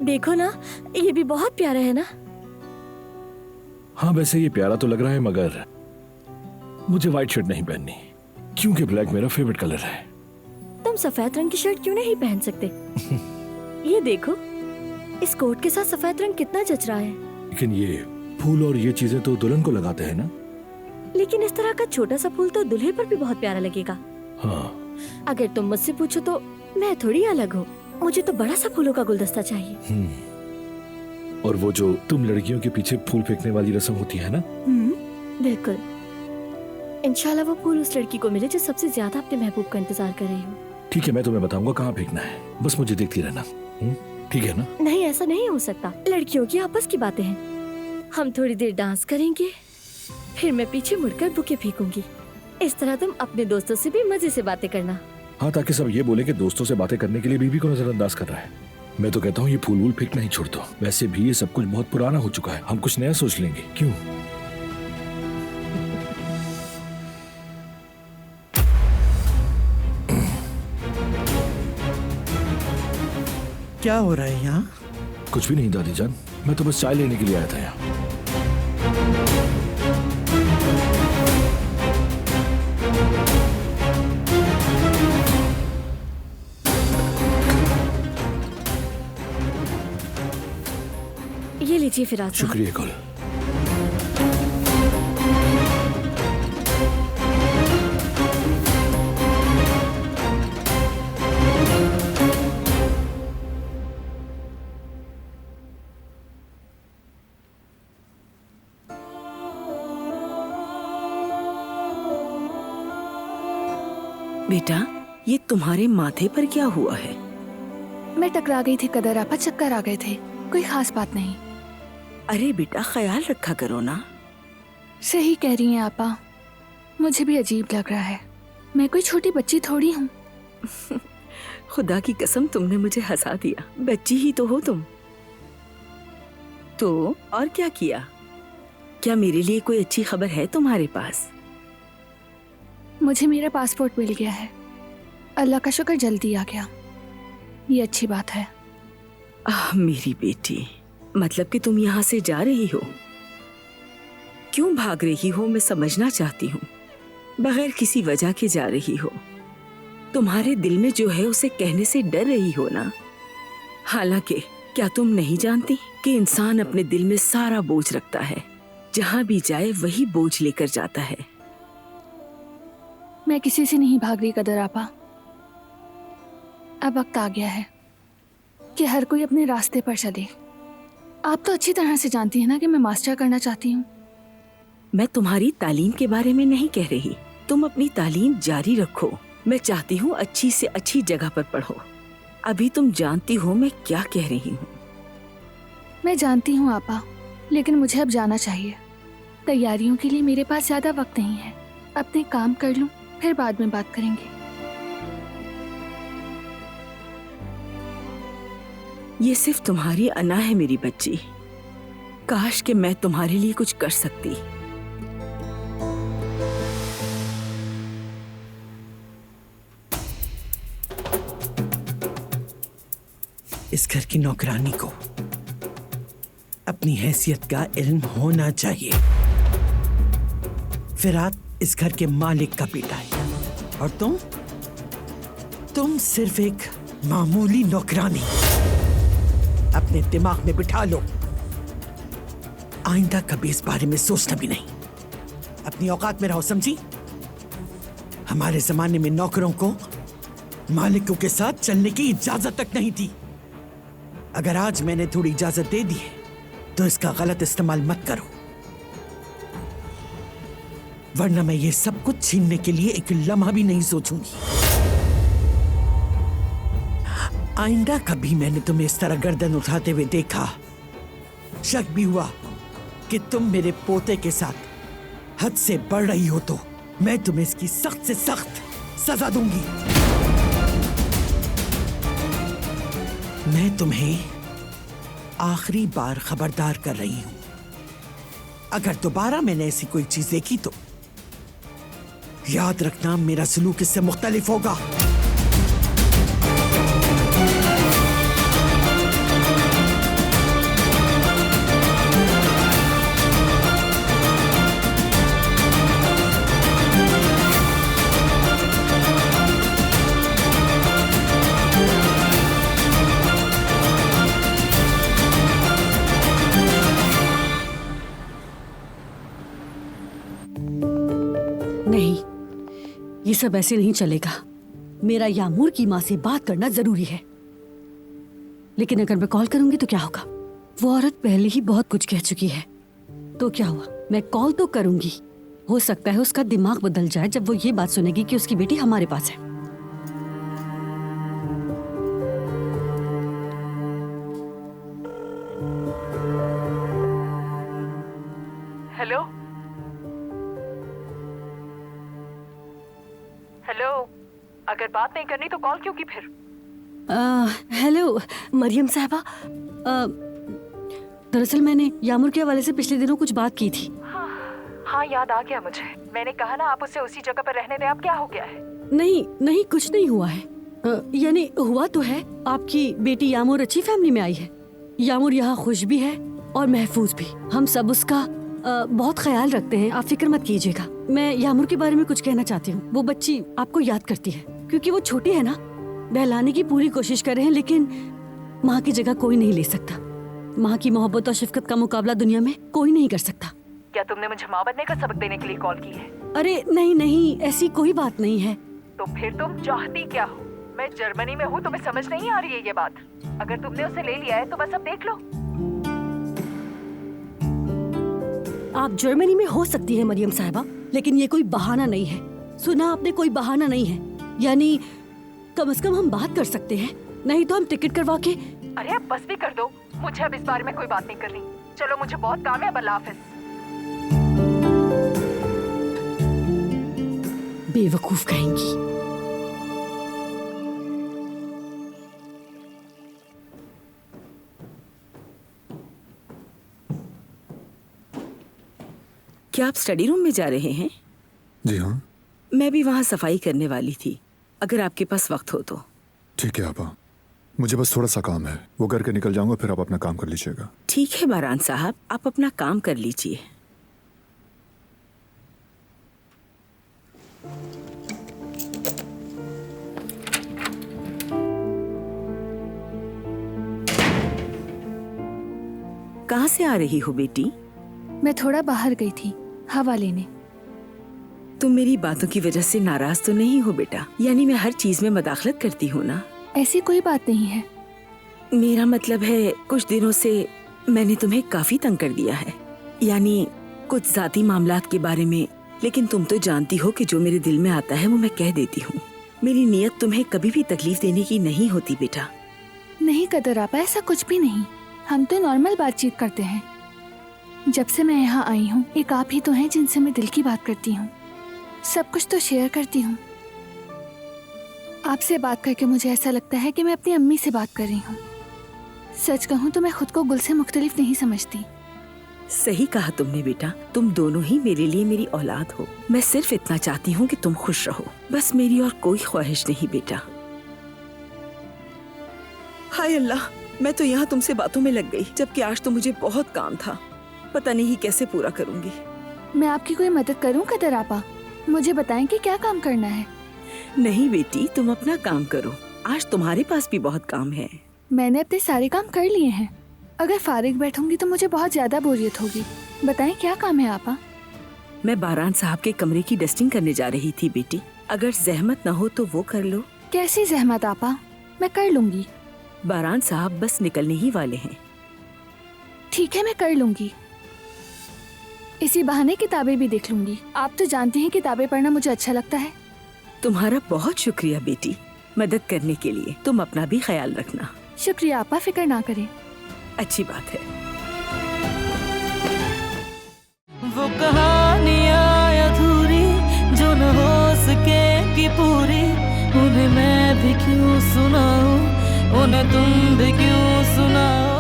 देखो ना, ये भी बहुत प्यारा है ना। हाँ वैसे ये प्यारा तो लग रहा है, मगर मुझे व्हाइट शर्ट नहीं पहननी क्योंकि ब्लैक मेरा फेवरेट कलर है। तुम सफेद रंग की शर्ट क्यों नहीं पहन सकते? ये देखो, इस कोट के साथ सफेद रंग कितना जच रहा है। लेकिन ये फूल और ये चीजें तो दुल्हन को लगाते हैं ना। लेकिन इस तरह का छोटा सा फूल तो दूल्हे पर भी बहुत प्यारा लगेगा। हाँ अगर तुम मुझसे पूछो तो मैं थोड़ी अलग हूँ, मुझे तो बड़ा सा फूलों का गुलदस्ता चाहिए। और वो जो तुम लड़कियों के पीछे फूल फेंकने वाली रस्म होती है ना। बिल्कुल। इंशाल्लाह वो फूल उस लड़की को मिले जो सबसे ज्यादा अपने महबूब का इंतजार कर रही हो। ठीक है, मैं तुम्हें बताऊंगा कहाँ फेंकना है, बस मुझे देखती रहना। ठीक है ना? नहीं, ऐसा नहीं हो सकता। लड़कियों की आपस की बातें हैं। हम थोड़ी देर डांस करेंगे, फिर मैं पीछे मुड़कर बुके फेंकूंगी। इस तरह तुम अपने दोस्तों से भी मजे से बातें करना। हाँ, ताकि सब ये बोले कि दोस्तों से बातें करने के लिए बीवी को नजरअंदाज कर रहा है। मैं तो कहता हूँ ये फूल वूल फेंकना ही छोड़ दो। वैसे भी ये सब कुछ बहुत पुराना हो चुका है, हम कुछ नया सोच लेंगे। क्यों? क्या हो रहा है यहाँ? कुछ भी नहीं दादी जान, मैं तो बस चाय लेने के लिए आया था यहाँ। ये लीजिए फिराज साहब। शुक्रिया कुल। बेटा, ये तुम्हारे माथे पर क्या हुआ है? मैं टकरा गई थी कदर आपा, चक्कर आ गए थे, कोई खास बात नहीं। अरे बेटा, ख्याल रखा करो ना। सही कह रही हैं आपा, मुझे भी अजीब लग रहा है। मैं कोई छोटी बच्ची थोड़ी हूँ। खुदा की कसम, तुमने मुझे हंसा दिया। बच्ची ही तो हो तुम। तो और क्या किया? क्या मेरे लिए कोई अच्छी खबर है तुम्हारे पास? मुझे मेरा पासपोर्ट मिल गया है, अल्लाह का शुक्र, जल्दी आ गया। ये अच्छी बात है। मेरी बेटी, मतलब कि तुम यहाँ से जा रही हो? क्यों भाग रही हो, मैं समझना चाहती हूँ। बगैर किसी वजह के जा रही हो। तुम्हारे दिल में जो है उसे कहने से डर रही हो ना। हालांकि क्या तुम नहीं जानती कि इंसान अपने दिल में सारा बोझ रखता है, जहाँ भी जाए वही बोझ लेकर जाता है। मैं किसी से नहीं भाग रही कदर आपा। अब वक्त आ गया है कि हर कोई अपने रास्ते पर चले। आप तो अच्छी तरह से जानती हैं ना कि मैं मास्टर करना चाहती हूँ। मैं तुम्हारी तालीम के बारे में नहीं कह रही। तुम अपनी तालीम जारी रखो। मैं चाहती हूँ अच्छी से अच्छी जगह पर पढ़ो। अभी तुम जानती हो मैं क्या कह रही हूँ। मैं जानती हूँ आपा, लेकिन मुझे अब जाना चाहिए। तैयारियों के लिए मेरे पास ज्यादा वक्त नहीं है। अपने काम कर लूँ, फिर बाद में बात करेंगे। ये सिर्फ तुम्हारी अना है मेरी बच्ची। काश कि मैं तुम्हारे लिए कुछ कर सकती। इस घर की नौकरानी को अपनी हैसियत का इल्म होना चाहिए। फिरात इस घर के मालिक का बेटा है और तुम सिर्फ एक मामूली नौकरानी। अपने दिमाग में बिठा लो, आइंदा कभी इस बारे में सोचना भी नहीं। अपनी औकात में रहो, समझी? हमारे जमाने में नौकरों को मालिकों के साथ चलने की इजाजत तक नहीं थी। अगर आज मैंने थोड़ी इजाजत दे दी है तो इसका गलत इस्तेमाल मत करो, वरना मैं ये सब कुछ छीनने के लिए एक लम्हा भी नहीं सोचूंगी। आइंदा कभी मैंने तुम्हें इस तरह गर्दन उठाते हुए देखा, शक भी हुआ कि तुम मेरे पोते के साथ हद से बढ़ रही हो, तो मैं तुम्हें इसकी सख्त से सख्त सजा दूंगी। मैं तुम्हें आखिरी बार खबरदार कर रही हूं, अगर दोबारा मैंने ऐसी कोई चीज देखी तो याद रखना मेरा सलूक इससे मुख्तलिफ होगा। ये सब ऐसे नहीं चलेगा। मेरा यामूर की माँ से बात करना जरूरी है। लेकिन अगर मैं कॉल करूंगी तो क्या होगा? वो औरत पहले ही बहुत कुछ कह चुकी है। तो क्या हुआ, मैं कॉल तो करूंगी। हो सकता है उसका दिमाग बदल जाए जब वो ये बात सुनेगी कि उसकी बेटी हमारे पास है। हेलो हेलो, अगर बात नहीं करनी तो कॉल क्यों की फिर? हेलो मरियम साहबा, दरअसल मैंने यामूर के हवाले से पिछले दिनों कुछ बात की थी। हाँ याद आ गया मुझे। मैंने कहा ना आप उसे उसी जगह पर रहने दें। अब क्या हो गया है? नहीं नहीं, कुछ नहीं हुआ है। यानी हुआ तो है, आपकी बेटी यामूर अच्छी फैमिली में आई है। यामूर यहाँ खुश भी है और महफूज भी। हम सब उसका बहुत ख्याल रखते हैं, आप फिक्र मत कीजिएगा। मैं यामूर के बारे में कुछ कहना चाहती हूँ। वो बच्ची आपको याद करती है, क्योंकि वो छोटी है ना। बहलाने की पूरी कोशिश कर रहे हैं, लेकिन माँ की जगह कोई नहीं ले सकता। माँ की मोहब्बत और शफकत का मुकाबला दुनिया में कोई नहीं कर सकता। क्या तुमने मुझे माँ बनने का सबक देने के लिए कॉल की है? अरे नहीं नहीं, ऐसी कोई बात नहीं है। तो फिर तुम चाहती क्या हो? मैं जर्मनी में हूँ, तुम्हें समझ नहीं आ रही है ये बात? अगर तुमने उसे ले लिया है तो बस अब देख लो। आप जर्मनी में हो सकती है मरियम साहिबा, लेकिन ये कोई बहाना नहीं है। सुना आपने, कोई बहाना नहीं है। यानी कम से कम हम बात कर सकते हैं, नहीं तो हम टिकट करवा के। अरे अब बस भी कर दो, मुझे अब इस बारे में कोई बात नहीं करनी। चलो मुझे बहुत काम है, अब अल्लाह हाफिज। बेवकूफ कहेंगी। क्या आप स्टडी रूम में जा रहे हैं? जी हाँ। मैं भी वहाँ सफाई करने वाली थी, अगर आपके पास वक्त हो तो। ठीक है आपा, मुझे बस थोड़ा सा काम है, वो करके निकल जाऊंगा, फिर आप अपना काम कर लीजिएगा। ठीक है बारान साहब, आप अपना काम कर लीजिए। कहाँ से आ रही हो बेटी? मैं थोड़ा बाहर गई थी हवा लेने। तुम मेरी बातों की वजह से नाराज तो नहीं हो बेटा? यानी मैं हर चीज में मदाखलत करती हूँ ना? ऐसी कोई बात नहीं है। मेरा मतलब है, कुछ दिनों से मैंने तुम्हें काफी तंग कर दिया है, यानी कुछ जाती मामलात के बारे में। लेकिन तुम तो जानती हो कि जो मेरे दिल में आता है वो मैं कह देती हूँ। मेरी नीयत तुम्हें कभी भी तकलीफ देने की नहीं होती बेटा। नहीं कदर आपा, ऐसा कुछ भी नहीं। हम तो नॉर्मल बातचीत करते हैं। जब से मैं यहाँ आई हूँ, एक आप ही तो हैं जिनसे मैं दिल की बात करती हूँ, सब कुछ तो शेयर करती हूँ। आपसे बात करके मुझे ऐसा लगता है कि मैं अपनी अम्मी से बात कर रही हूँ। सच कहूँ तो मैं खुद को गुल से मुख्तलिफ नहीं समझती। सही कहा तुमने बेटा, तुम दोनों ही मेरे लिए मेरी औलाद हो। मैं सिर्फ इतना चाहती हूँ कि तुम खुश रहो, बस मेरी और कोई ख्वाहिश नहीं बेटा। हाय अल्लाह, मैं तो यहाँ तुमसे बातों में लग गई, जबकि आज तो मुझे बहुत काम था। पता नहीं कैसे पूरा करूँगी। मैं आपकी कोई मदद करूँ कदर आपा? मुझे बताएं कि क्या काम करना है। नहीं बेटी, तुम अपना काम करो, आज तुम्हारे पास भी बहुत काम है। मैंने अपने सारे काम कर लिए हैं। अगर फारिग बैठूंगी तो मुझे बहुत ज्यादा बोरियत होगी। बताएं क्या काम है आपा? मैं बारान साहब के कमरे की डस्टिंग करने जा रही थी बेटी, अगर जहमत न हो तो वो कर लो। कैसी जहमत आपा, मैं कर लूंगी। बारान साहब बस निकलने ही वाले हैं। ठीक है, मैं कर लूंगी। इसी बहाने किताबें भी देख लूंगी। आप तो जानती हैं किताबें पढ़ना मुझे अच्छा लगता है। तुम्हारा बहुत शुक्रिया बेटी, मदद करने के लिए। तुम अपना भी ख्याल रखना। शुक्रिया आपा, फिक्र ना करें। अच्छी बात है। वो कहानियाँ अधूरी जो न हो सकेगी पूरी, उन्हें मैं भी क्यों सुनाऊं, उन्हें तुम भी क्यों सुनाओ।